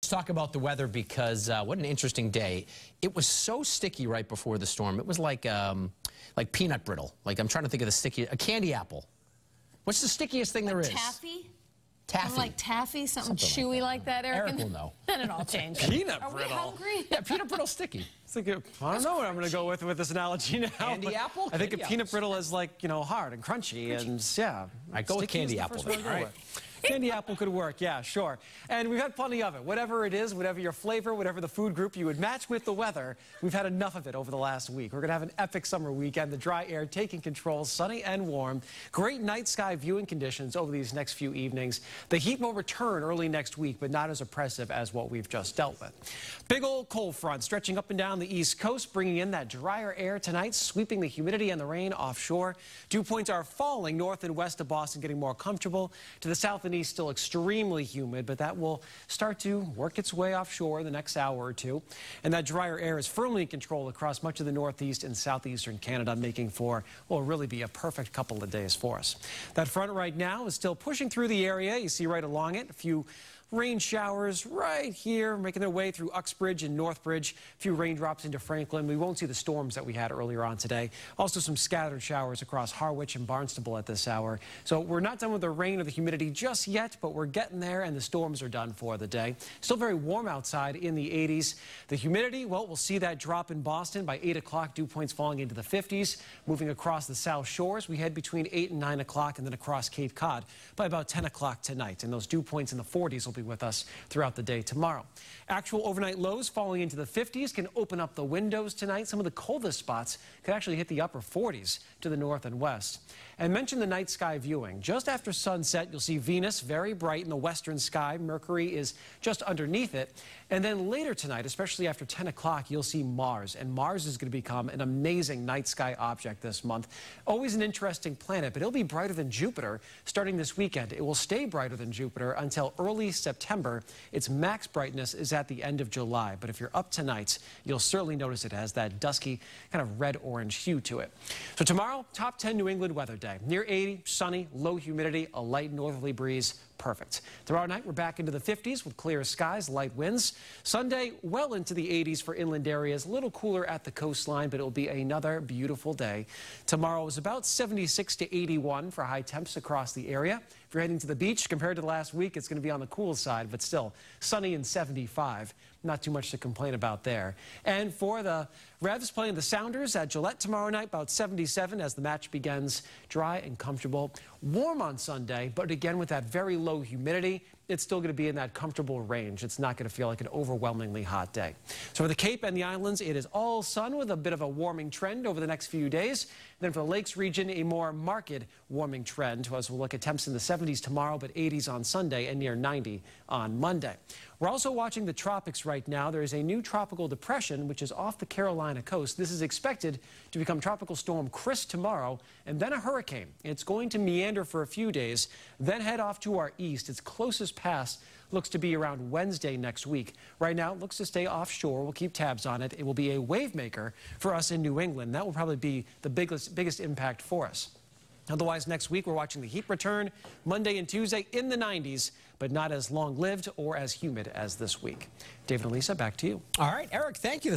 Let's talk about the weather because what an interesting day. It was so sticky right before the storm. It was like peanut brittle. Like, I'm trying to think of the stickiest, a candy apple. What's the stickiest thing there is? Taffy? Taffy. Like taffy, something chewy like that, Eric? Eric will know. Then it all changed. Peanut Are brittle. we hungry? Yeah, peanut brittle sticky. It's like I don't know what I'm going to go with this analogy now. Candy apple? I think Candy a peanut brittle is like, hard and crunchy. And yeah. I go with candy apple. All right. Candy apple could work, yeah, sure. And we've had plenty of it. Whatever it is, whatever your flavor, whatever the food group you would match with the weather, we've had enough of it over the last week. We're going to have an epic summer weekend. The dry air taking control, sunny and warm. Great night sky viewing conditions over these next few evenings. The heat will return early next week, but not as oppressive as what we've just dealt with. Big old cold front stretching up and down the east coast, bringing in that drier air tonight, sweeping the humidity and the rain offshore. Dew points are falling north and west of Boston, getting more comfortable. To the south and east, still extremely humid, but that will start to work its way offshore in the next hour or two. And that drier air is firmly in control across much of the northeast and southeastern Canada, making for what will really be a perfect couple of days for us. That front right now is still pushing through the area. You see right along it, a few rain showers right here, making their way through Uxbridge and Northbridge. A few raindrops into Franklin. We won't see the storms that we had earlier on today. Also some scattered showers across Harwich and Barnstable at this hour. So we're not done with the rain or the humidity just yet, but we're getting there, and the storms are done for the day. Still very warm outside in the 80s. The humidity, well, we'll see that drop in Boston by 8 o'clock. Dew points falling into the 50s. Moving across the South Shores, we head between 8 and 9 o'clock, and then across Cape Cod by about 10 o'clock tonight. And those dew points in the 40s will be with us throughout the day tomorrow. Actual overnight lows falling into the 50s can open up the windows tonight. Some of the coldest spots could actually hit the upper 40s to the north and west. And mention the night sky viewing. Just after sunset, you'll see Venus very bright in the western sky. Mercury is just underneath it. And then later tonight, especially after 10 o'clock, you'll see Mars. And Mars is going to become an amazing night sky object this month. Always an interesting planet, but it'll be brighter than Jupiter starting this weekend. It will stay brighter than Jupiter until early September. Its max brightness is at the end of July. But if you're up tonight, you'll certainly notice it has that dusky kind of red-orange hue to it. So tomorrow, top 10 New England weather day. Near 80, sunny, low humidity, a light northerly breeze. Perfect. Tomorrow night, we're back into the 50s with clear skies, light winds. Sunday, well into the 80s for inland areas. A little cooler at the coastline, but it will be another beautiful day. Tomorrow is about 76 to 81 for high temps across the area. If you're heading to the beach, compared to last week, it's going to be on the cool side, but still sunny and 75. Not too much to complain about there. And for the Revs playing the Sounders at Gillette tomorrow night, about 77 as the match begins. Dry and comfortable. Warm on Sunday, but again with that very low humidity, it's still going to be in that comfortable range. It's not going to feel like an overwhelmingly hot day. So for the Cape and the islands, it is all sun with a bit of a warming trend over the next few days. Then for the Lakes region, a more marked warming trend as we'll look at temps in the 70s tomorrow, but 80s on Sunday and near 90 on Monday. We're also watching the tropics right now. There is a new tropical depression which is off the Carolina coast. This is expected to become Tropical Storm Chris tomorrow and then a hurricane. It's going to meander for a few days, then head off to our east. Its closest pass looks to be around Wednesday next week. Right now, it looks to stay offshore. We'll keep tabs on it. It will be a wave maker for us in New England. That will probably be the biggest impact for us. Otherwise, next week, we're watching the heat return Monday and Tuesday in the 90s, but not as long-lived or as humid as this week. David and Lisa, back to you. All right, Eric, thank you.